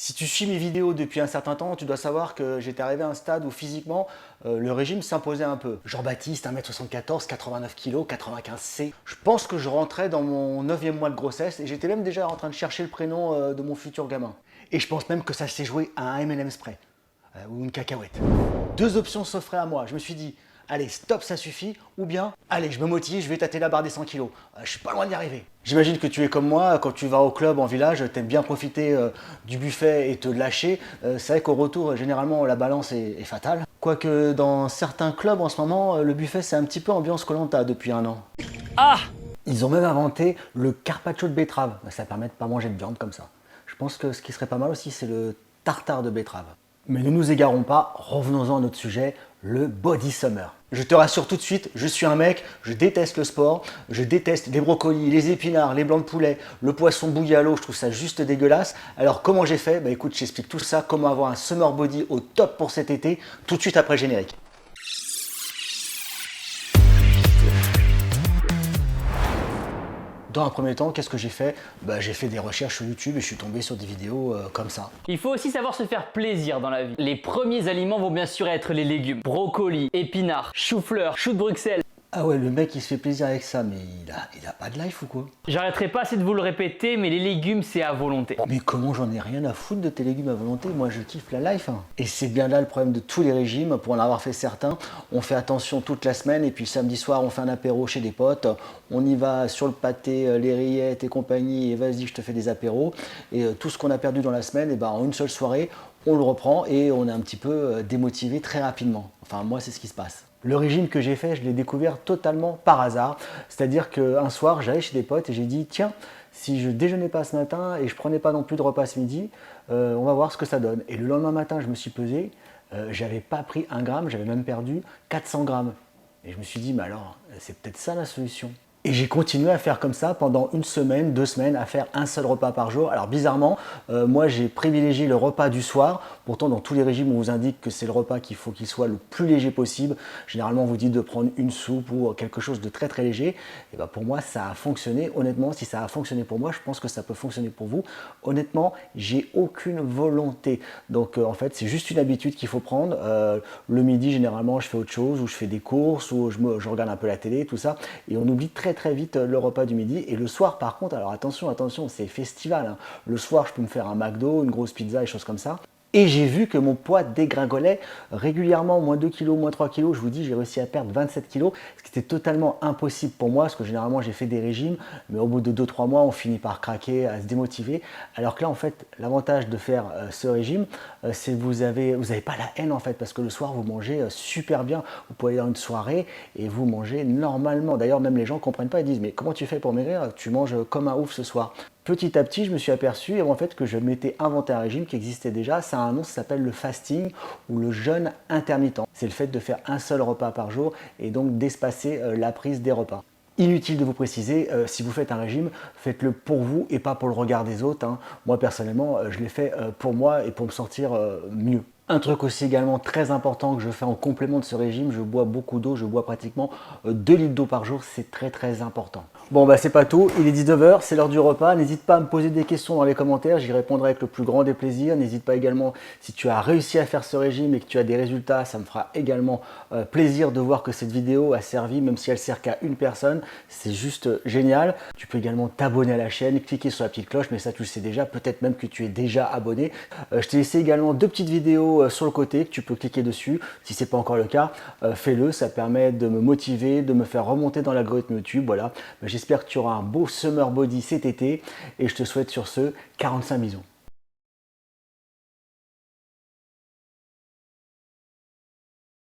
Si tu suis mes vidéos depuis un certain temps, tu dois savoir que j'étais arrivé à un stade où physiquement, le régime s'imposait un peu. Jean-Baptiste, 1m74, 89 kg, 95C. Je pense que je rentrais dans mon 9e mois de grossesse et j'étais même déjà en train de chercher le prénom de mon futur gamin. Et je pense même que ça s'est joué à un M&M's près, ou une cacahuète. Deux options s'offraient à moi. Je me suis dit, allez, stop, ça suffit, ou bien, allez, je me motive, je vais tâter la barre des 100 kg. Je suis pas loin d'y arriver. J'imagine que tu es comme moi, quand tu vas au club en village, t'aimes bien profiter du buffet et te lâcher. C'est vrai qu'au retour, généralement, la balance est fatale. Quoique dans certains clubs en ce moment, le buffet c'est un petit peu ambiance koh depuis un an. Ah! Ils ont même inventé le carpaccio de betterave. Ça permet de ne pas manger de viande comme ça. Je pense que ce qui serait pas mal aussi, c'est le tartare de betterave. Mais ne nous égarons pas, revenons-en à notre sujet, le body summer. Je te rassure tout de suite, je suis un mec, je déteste le sport, je déteste les brocolis, les épinards, les blancs de poulet, le poisson bouilli à l'eau, je trouve ça juste dégueulasse. Alors comment j'ai fait? Bah écoute, j'explique tout ça, comment avoir un summer body au top pour cet été, tout de suite après le générique. Dans un premier temps, qu'est-ce que j'ai fait? J'ai fait des recherches sur YouTube et je suis tombé sur des vidéos comme ça. Il faut aussi savoir se faire plaisir dans la vie. Les premiers aliments vont bien sûr être les légumes. Brocolis, épinards, chou-fleur, chou de Bruxelles. Ah ouais, le mec il se fait plaisir avec ça, mais il a pas de life ou quoi? J'arrêterai pas assez de vous le répéter, mais les légumes c'est à volonté. Mais comment j'en ai rien à foutre de tes légumes à volonté? Moi je kiffe la life. Et c'est bien là le problème de tous les régimes. Pour en avoir fait certains, on fait attention toute la semaine et puis samedi soir on fait un apéro chez des potes. On y va sur le pâté, les rillettes et compagnie et vas-y je te fais des apéros. Et tout ce qu'on a perdu dans la semaine, en une seule soirée, on le reprend et on est un petit peu démotivé très rapidement. Enfin moi c'est ce qui se passe. Le régime que j'ai fait, je l'ai découvert totalement par hasard. C'est-à-dire qu'un soir, j'allais chez des potes et j'ai dit, tiens, si je déjeunais pas ce matin et je prenais pas non plus de repas ce midi, on va voir ce que ça donne. Et le lendemain matin, je me suis pesé, j'avais pas pris 1 gramme, j'avais même perdu 400 grammes. Et je me suis dit, mais alors, c'est peut-être ça la solution. Et j'ai continué à faire comme ça pendant 1 semaine, 2 semaines, à faire un seul repas par jour. Alors bizarrement, moi j'ai privilégié le repas du soir. Pourtant dans tous les régimes on vous indique que c'est le repas qu'il faut qu'il soit le plus léger possible. Généralement on vous dit de prendre une soupe ou quelque chose de très très léger. Et pour moi ça a fonctionné. Honnêtement, si ça a fonctionné pour moi, je pense que ça peut fonctionner pour vous. Honnêtement, j'ai aucune volonté. Donc en fait c'est juste une habitude qu'il faut prendre. Le midi généralement je fais autre chose, ou je fais des courses, ou je regarde un peu la télé, tout ça. Et on oublie très vite le repas du midi. Et le soir par contre, alors attention, c'est festival, hein. Le soir je peux me faire un McDo, une grosse pizza et choses comme ça. Et j'ai vu que mon poids dégringolait régulièrement, moins 2 kg, moins 3 kg. Je vous dis, j'ai réussi à perdre 27 kg, ce qui était totalement impossible pour moi, parce que généralement j'ai fait des régimes, mais au bout de 2-3 mois, on finit par craquer, à se démotiver. Alors que là, en fait, l'avantage de faire ce régime, c'est que vous avez pas la haine, en fait, parce que le soir, vous mangez super bien. Vous pouvez aller dans une soirée et vous mangez normalement. D'ailleurs, même les gens ne comprennent pas, ils disent, mais comment tu fais pour maigrir? Tu manges comme un ouf ce soir. Petit à petit, je me suis aperçu en fait que je m'étais inventé un régime qui existait déjà. Ça a un nom, ça s'appelle le fasting ou le jeûne intermittent. C'est le fait de faire un seul repas par jour et donc d'espacer la prise des repas. Inutile de vous préciser, si vous faites un régime, faites-le pour vous et pas pour le regard des autres, hein. Moi personnellement, je l'ai fait pour moi et pour me sentir mieux. Un truc aussi également très important que je fais en complément de ce régime, je bois beaucoup d'eau, je bois pratiquement 2 litres d'eau par jour, c'est très important. Bon c'est pas tout, il est 19 h, c'est l'heure du repas, n'hésite pas à me poser des questions dans les commentaires, j'y répondrai avec le plus grand des plaisirs. N'hésite pas également, si tu as réussi à faire ce régime et que tu as des résultats, ça me fera également plaisir de voir que cette vidéo a servi, même si elle sert qu'à une personne, c'est juste génial. Tu peux également t'abonner à la chaîne, cliquer sur la petite cloche, mais ça tu le sais déjà, peut-être même que tu es déjà abonné. Je t'ai laissé également 2 petites vidéos sur le côté que tu peux cliquer dessus. Si ce n'est pas encore le cas, fais-le, ça permet de me motiver, de me faire remonter dans l'algorithme YouTube. Voilà, j'espère que tu auras un beau summer body cet été et je te souhaite sur ce 45 bisous.